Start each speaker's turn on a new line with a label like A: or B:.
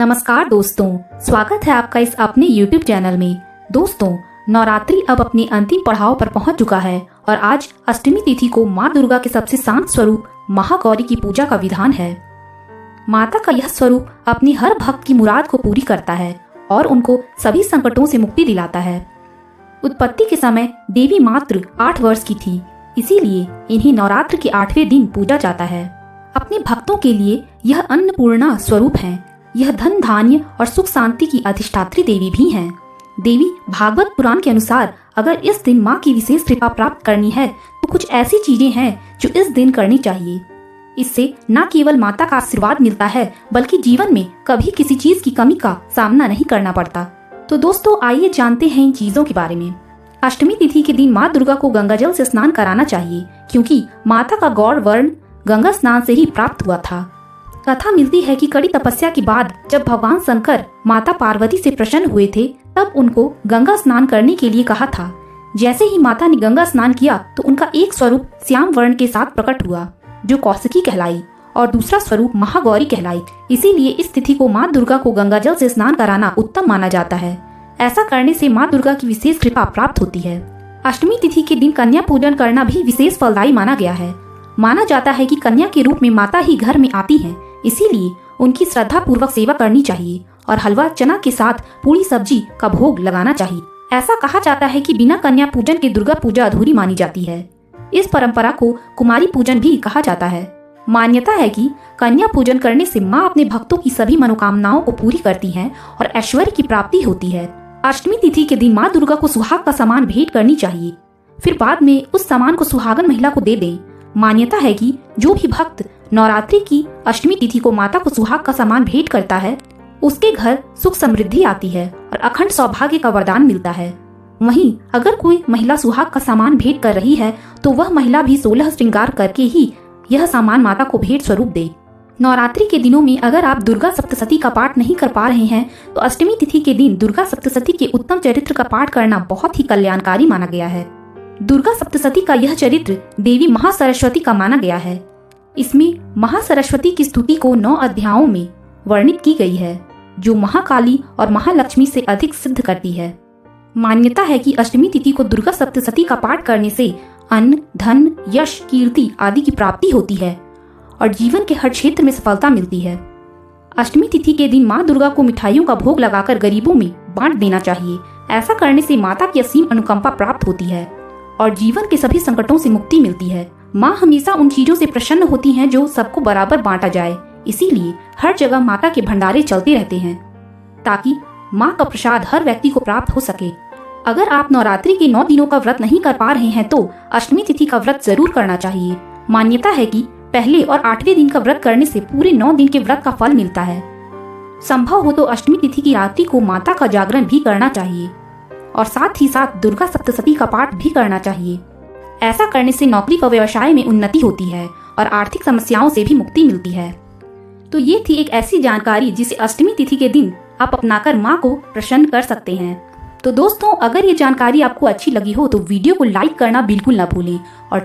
A: नमस्कार दोस्तों, स्वागत है आपका इस अपने YouTube चैनल में। दोस्तों, नवरात्रि अब अपने अंतिम पड़ाव पर पहुंच चुका है और आज अष्टमी तिथि को माँ दुर्गा के सबसे शांत स्वरूप महागौरी की पूजा का विधान है। माता का यह स्वरूप अपनी हर भक्त की मुराद को पूरी करता है और उनको सभी संकटों से मुक्ति दिलाता है। उत्पत्ति के समय देवी मात्र 8 वर्ष की थी, इसीलिए इन्हें नवरात्र के 8वें दिन पूजा जाता है। अपने भक्तों के लिए यह अन्नपूर्णा स्वरूप है। यह धन धान्य और सुख शांति की अधिष्ठात्री देवी भी हैं। देवी भागवत पुराण के अनुसार अगर इस दिन माँ की विशेष कृपा प्राप्त करनी है तो कुछ ऐसी चीजें हैं जो इस दिन करनी चाहिए। इससे न केवल माता का आशीर्वाद मिलता है बल्कि जीवन में कभी किसी चीज की कमी का सामना नहीं करना पड़ता। तो दोस्तों, आइए जानते हैं इन चीजों के बारे में। अष्टमी तिथि के दिन माँ दुर्गा को गंगा जल से स्नान कराना चाहिए, क्योंकि माता का गौर वर्ण गंगा स्नान से ही प्राप्त हुआ था। कथा मिलती है कि कड़ी तपस्या के बाद जब भगवान शंकर माता पार्वती से प्रसन्न हुए थे, तब उनको गंगा स्नान करने के लिए कहा था। जैसे ही माता ने गंगा स्नान किया तो उनका एक स्वरूप श्याम वर्ण के साथ प्रकट हुआ, जो कौशिकी कहलाई, और दूसरा स्वरूप महागौरी कहलाई। इसीलिए इस तिथि को माँ दुर्गा को गंगा जल से स्नान कराना उत्तम माना जाता है। ऐसा करने से माँ दुर्गा की विशेष कृपा प्राप्त होती है। अष्टमी तिथि के दिन कन्या पूजन करना भी विशेष फलदायी माना गया है। माना जाता है कि कन्या के रूप में माता ही घर में आती हैं, इसीलिए उनकी श्रद्धा पूर्वक सेवा करनी चाहिए और हलवा चना के साथ पूरी सब्जी का भोग लगाना चाहिए। ऐसा कहा जाता है कि बिना कन्या पूजन के दुर्गा पूजा अधूरी मानी जाती है। इस परंपरा को कुमारी पूजन भी कहा जाता है। मान्यता है कि कन्या पूजन करने से माँ अपने भक्तों की सभी मनोकामनाओं को पूरी करती हैं और ऐश्वर्य की प्राप्ति होती है। अष्टमी तिथि के दिन माँ दुर्गा को सुहाग का सामान भेंट करनी चाहिए, फिर बाद में उस सामान को सुहागन महिला को दे दें। मान्यता है कि जो भी भक्त नवरात्रि की अष्टमी तिथि को माता को सुहाग का सामान भेंट करता है, उसके घर सुख समृद्धि आती है और अखंड सौभाग्य का वरदान मिलता है। वहीं अगर कोई महिला सुहाग का सामान भेंट कर रही है तो वह महिला भी 16 श्रृंगार करके ही यह सामान माता को भेंट स्वरूप दे। नवरात्रि के दिनों में अगर आप दुर्गा सप्तशती का पाठ नहीं कर पा रहे हैं तो अष्टमी तिथि के दिन दुर्गा सप्तशती के उत्तम चरित्र का पाठ करना बहुत ही कल्याणकारी माना गया है। दुर्गा सप्तशती का यह चरित्र देवी महासरस्वती का माना गया है। इसमें महासरस्वती की स्तुति को 9 अध्यायों में वर्णित की गई है, जो महाकाली और महालक्ष्मी से अधिक सिद्ध करती है। मान्यता है कि अष्टमी तिथि को दुर्गा सप्तशती का पाठ करने से अन्न, धन, यश, कीर्ति आदि की प्राप्ति होती है और जीवन के हर क्षेत्र में सफलता मिलती है। अष्टमी तिथि के दिन माँ दुर्गा को मिठाइयों का भोग लगाकर गरीबों में बांट देना चाहिए। ऐसा करने से माता की असीम अनुकंपा प्राप्त होती है और जीवन के सभी संकटों से मुक्ति मिलती है। माँ हमेशा उन चीजों से प्रसन्न होती हैं जो सबको बराबर बांटा जाए, इसीलिए हर जगह माता के भंडारे चलते रहते हैं ताकि माँ का प्रसाद हर व्यक्ति को प्राप्त हो सके। अगर आप नवरात्रि के 9 दिनों का व्रत नहीं कर पा रहे हैं तो अष्टमी तिथि का व्रत जरूर करना चाहिए। मान्यता है कि पहले और 8वें दिन का व्रत करने से पूरे 9 दिन के व्रत का फल मिलता है। संभव हो तो अष्टमी तिथि की रात्रि को माता का जागरण भी करना चाहिए और साथ ही साथ दुर्गा सप्तशती का पाठ भी करना चाहिए। ऐसा करने से नौकरी व व्यवसाय में उन्नति होती है और आर्थिक समस्याओं से भी मुक्ति मिलती है। तो ये थी एक ऐसी जानकारी जिसे अष्टमी तिथि के दिन आप अपनाकर माँ को प्रसन्न कर सकते हैं। तो दोस्तों, अगर ये जानकारी आपको अच्छी लगी हो तो वीडियो को लाइक करना बिल्कुल ना भूलें और